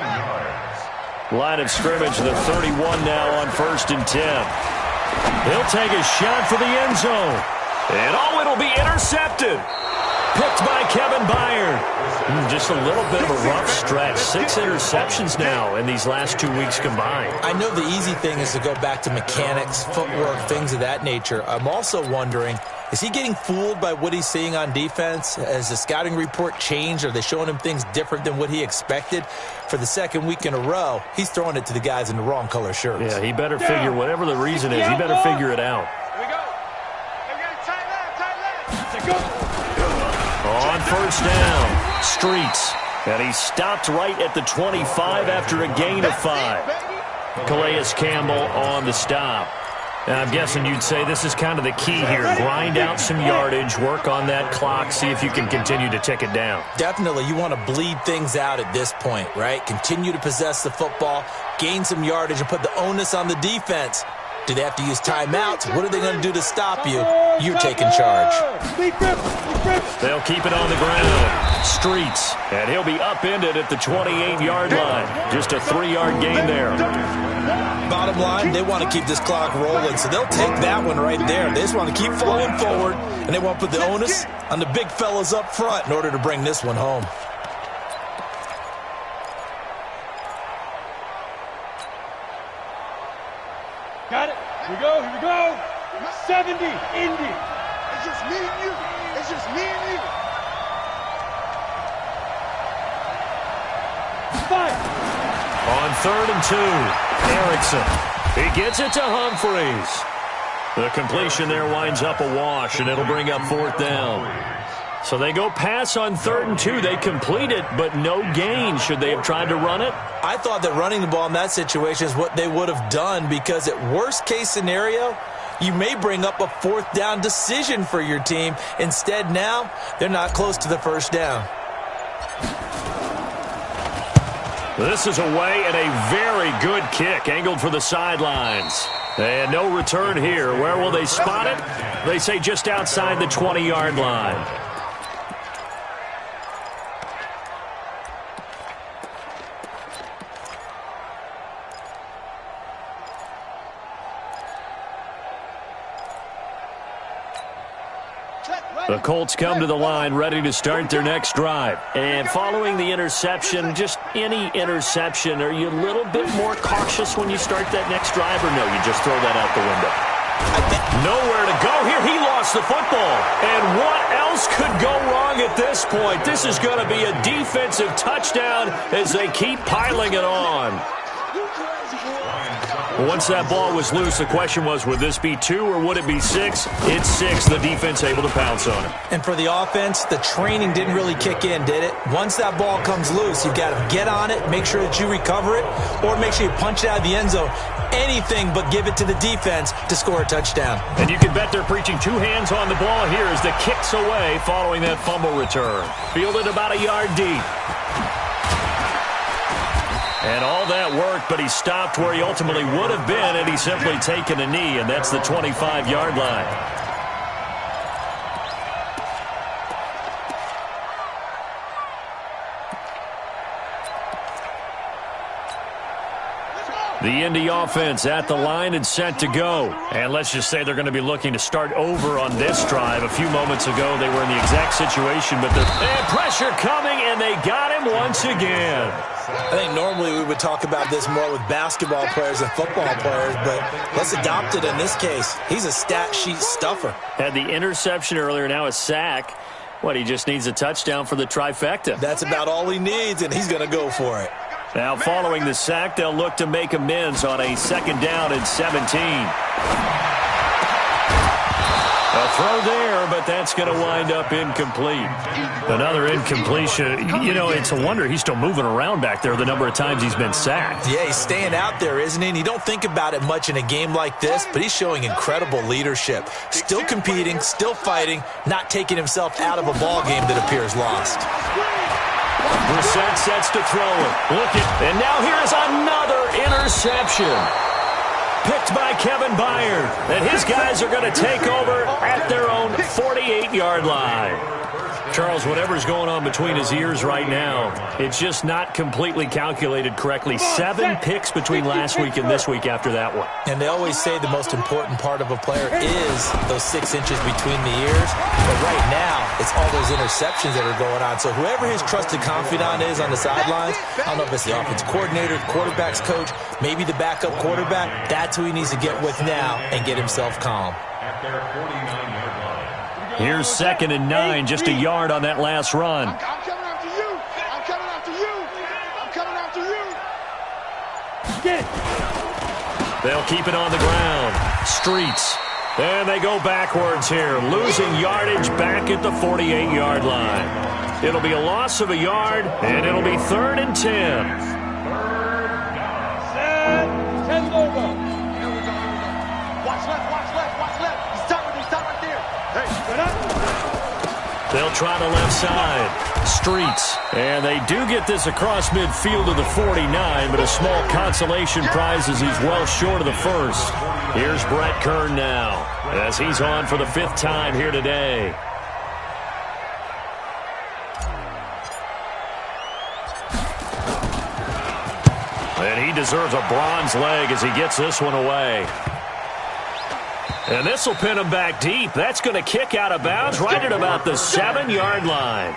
Line of scrimmage, the 31 now on 1st and 10. He'll take a shot for the end zone. And, oh, it'll be intercepted. Picked by Kevin Byard. Just a little bit of a rough stretch. 6 interceptions now in these last 2 weeks combined. I know the easy thing is to go back to mechanics, footwork, things of that nature. I'm also wondering, is he getting fooled by what he's seeing on defense? Has the scouting report changed? Are they showing him things different than what he expected? For the 2nd week in a row, he's throwing it to the guys in the wrong color shirts. Yeah, he better figure, whatever the reason is, he better figure it out. Here we go. Hey, we got a tight left. Go. On 1st down, Streets. And he stopped right at the 25 after a gain of 5. Calais Campbell on the stop. And I'm guessing you'd say this is kind of the key here. Grind out some yardage, work on that clock, see if you can continue to tick it down. Definitely, you want to bleed things out at this point, right? Continue to possess the football, gain some yardage, and put the onus on the defense. Do they have to use timeouts? What are they going to do to stop you? You're taking charge. They'll keep it on the ground. Streets. And he'll be upended at the 28-yard line. Just a 3-yard gain there. Bottom line, they want to keep this clock rolling, so they'll take that one right there. They just want to keep falling forward, and they want to put the onus on the big fellas up front in order to bring this one home. Got it. Here we go. Here we go. 70, Indy. It's just me and you. It's just me and you. 5. On 3rd and 2, Erickson. He gets it to Humphreys. The completion there winds up a wash, and it'll bring up 4th down. So they go pass on 3rd and 2. They complete it, but no gain. Should they have tried to run it? I thought that running the ball in that situation is what they would have done, because at worst case scenario, you may bring up a 4th down decision for your team. Instead, now, they're not close to the 1st down. This is away and a very good kick, angled for the sidelines. And no return here. Where will they spot it? They say just outside the 20-yard line. The Colts come to the line ready to start their next drive. And following the interception, just any interception, are you a little bit more cautious when you start that next drive, or no, you just throw that out the window? Nowhere to go here. He lost the football. And what else could go wrong at this point? This is going to be a defensive touchdown as they keep piling it on. Once that ball was loose, the question was, would this be 2 or would it be 6? It's 6. The defense able to pounce on it. And for the offense, the training didn't really kick in, did it? Once that ball comes loose, you've got to get on it, make sure that you recover it, or make sure you punch it out of the end zone. Anything but give it to the defense to score a touchdown. And you can bet they're preaching 2 hands on the ball here as the kick's away following that fumble return. Fielded about a yard deep. And all that worked, but he stopped where he ultimately would have been had he simply taken a knee, and that's the 25-yard line. The Indy offense at the line and set to go. And let's just say they're going to be looking to start over on this drive. A few moments ago, they were in the exact situation, but the pressure coming, and they got him once again. I think normally we would talk about this more with basketball players and football players, but let's adopt it in this case. He's a stat sheet stuffer. Had the interception earlier, now a sack. What, he just needs a touchdown for the trifecta. That's about all he needs, and he's going to go for it. Now, following the sack, they'll look to make amends on a 2nd down and 17. A throw there, but that's going to wind up incomplete. Another incompletion. You know, it's a wonder he's still moving around back there the number of times he's been sacked. Yeah, he's staying out there, isn't he? And you don't think about it much in a game like this, but he's showing incredible leadership. Still competing, still fighting, not taking himself out of a ball game that appears lost. Brissett sets to throw it. Look at, and now here's another interception. Picked by Kevin Byard. And his guys are going to take over at their own 48-yard line. Charles, whatever's going on between his ears right now, it's just not completely calculated correctly. 7 picks between last week and this week after that one. And they always say the most important part of a player is those 6 inches between the ears. But right now, it's all those interceptions that are going on. So whoever his trusted confidant is on the sidelines, I don't know if it's the offensive coordinator, the quarterback's coach, maybe the backup quarterback, that's who he needs to get with now and get himself calm. At their 49-yard line. Here's 2nd and 9, just a yard on that last run. I'm coming after you. I'm coming after you. I'm coming after you. Get it. They'll keep it on the ground. Streets. And they go backwards here, losing yardage back at the 48-yard line. It'll be a loss of a yard, and it'll be 3rd and 10. Set. 10 logo. Here we go. Watch left, watch left, watch left. He's stopped right there. Hey, get up. They'll try the left side. Streets. And they do get this across midfield to the 49, but a small consolation prize as he's well short of the first. Here's Brett Kern now as he's on for the 5th time here today. And he deserves a bronze leg as he gets this one away. And this will pin him back deep. That's going to kick out of bounds right at about the 7-yard line.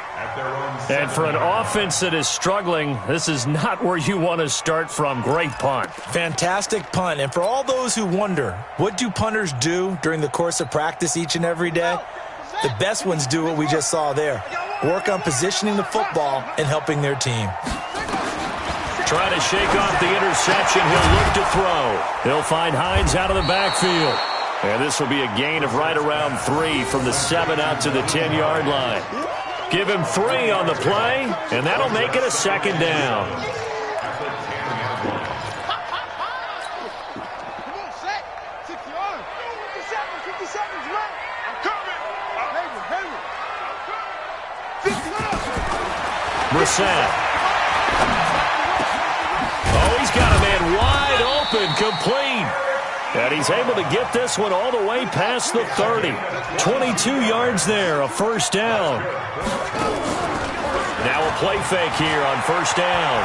And for an offense that is struggling, this is not where you want to start from. Great punt. Fantastic punt. And for all those who wonder, what do punters do during the course of practice each and every day? The best ones do what we just saw there. Work on positioning the football and helping their team. Trying to shake off the interception. He'll look to throw. He'll find Hines out of the backfield. And this will be a gain of right around 3 from the 7 out to the 10-yard line. Give him 3 on the play, and that'll make it a 2nd down. Come on, set. 6 yards. 50 seconds left. I'm coming. Henry. 50 yards. Brissett. Oh, he's got a man wide open, complete. And he's able to get this one all the way past the 30. 22 yards there, a 1st down. Now a play fake here on 1st down.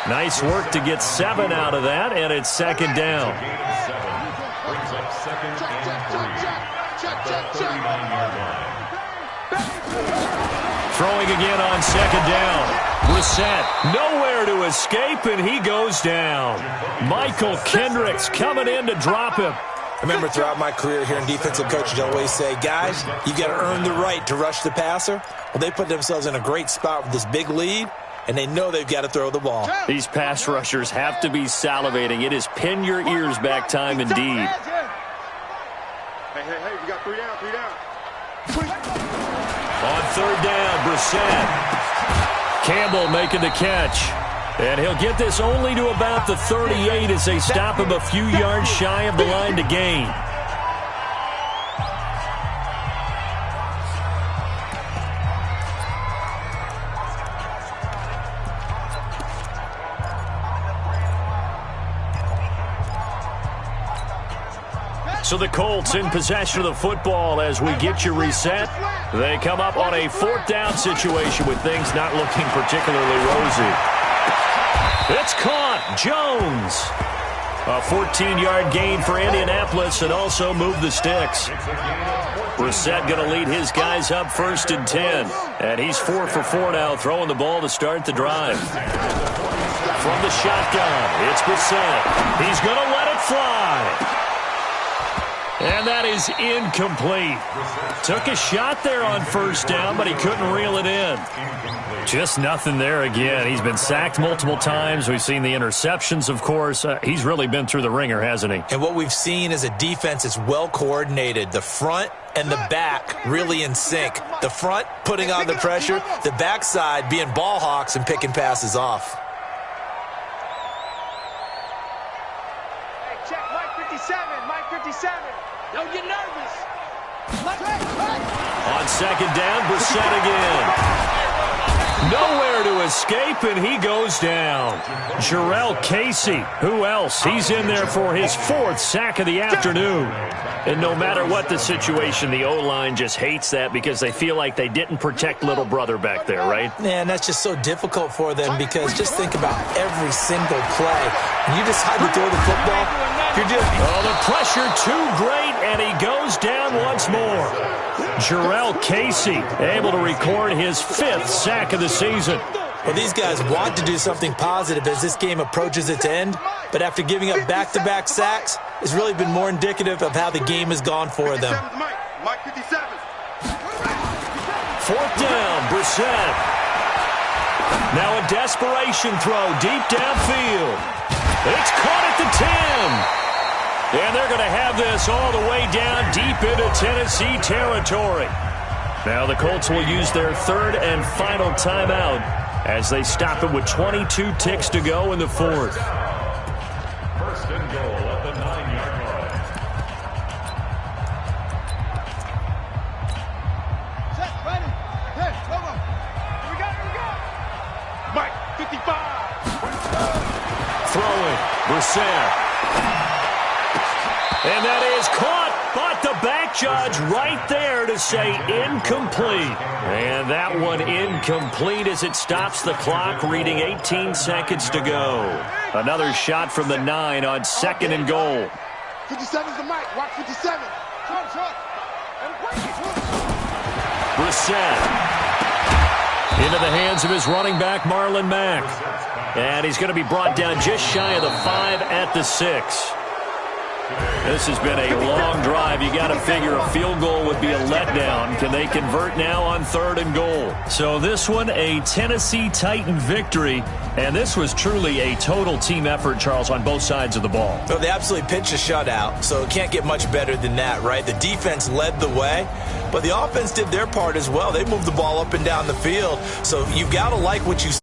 Nice work to get 7 out of that, and it's 2nd down. Brings up 2nd and 3. At the 39-yard line. Throwing again on 2nd down. Brissett nowhere to escape, and he goes down. Michael Kendricks coming in to drop him. I remember throughout my career here in defensive coaches, I always say, guys, you got to earn the right to rush the passer. Well, they put themselves in a great spot with this big lead. and they know they've got to throw the ball. These pass rushers have to be salivating. It is pin your ears back time indeed. Hey, we got 3 down, 3 down. On third down, Brissett. Campbell making the catch. And he'll get this only to about the 38 as they stop him a few yards shy of the line to gain. So the Colts in possession of the football as we get you reset. They come up on a 4th down situation with things not looking particularly rosy. It's caught. Jones. A 14-yard gain for Indianapolis and also moved the sticks. Brissett going to lead his guys up 1st and 10. And he's 4 for 4 now, throwing the ball to start the drive. From the shotgun, it's Brissett. He's going to let it fly. And that is incomplete. Took a shot there on 1st down, but he couldn't reel it in. Just nothing there again. He's been sacked multiple times. We've seen the interceptions, of course. He's really been through the ringer, hasn't he? And what we've seen is a defense that's well coordinated. The front and the back really in sync. The front putting on the pressure, the backside being ball hawks and picking passes off. Hey, check Mike 57, Mike 57. Don't get nervous. On 2nd down, Brissett again. Nowhere to escape, and he goes down. Jarrell Casey, who else? He's in there for his 4th sack of the afternoon. And no matter what the situation, the O-line just hates that because they feel like they didn't protect little brother back there, right? Yeah, and that's just so difficult for them because just think about every single play. When you decide to throw the football, you're just... Oh, the pressure too great, and he goes down once more. Jarrell Casey able to record his 5th sack of the season. Well, these guys want to do something positive as this game approaches its end, but after giving up back-to-back sacks, it's really been more indicative of how the game has gone for them. Mike 57. 4th down, Brissett. Now a desperation throw deep downfield. It's caught at the 10. And they're going to have this all the way down deep into Tennessee territory. Now the Colts will use their 3rd and final timeout as they stop it with 22 ticks to go in the 4th. 1st and goal at the 9-yard line. Set, ready. Hey, come on. Here we go. Mike 55. Throwing, Brissett. And that is caught, but the back judge right there to say incomplete. And that one incomplete as it stops the clock, reading 18 seconds to go. Another shot from the 9 on 2nd and goal. 57's the Mike. Watch 57. Brissett into the hands of his running back, Marlon Mack. And he's going to be brought down just shy of the 5 at the 6. This has been a long drive. You got to figure a field goal would be a letdown. Can they convert now on 3rd and goal? So this one, a Tennessee Titan victory. And this was truly a total team effort, Charles, on both sides of the ball. Well, they absolutely pitched a shutout, so it can't get much better than that, right? The defense led the way, but the offense did their part as well. They moved the ball up and down the field. So you've got to like what you see.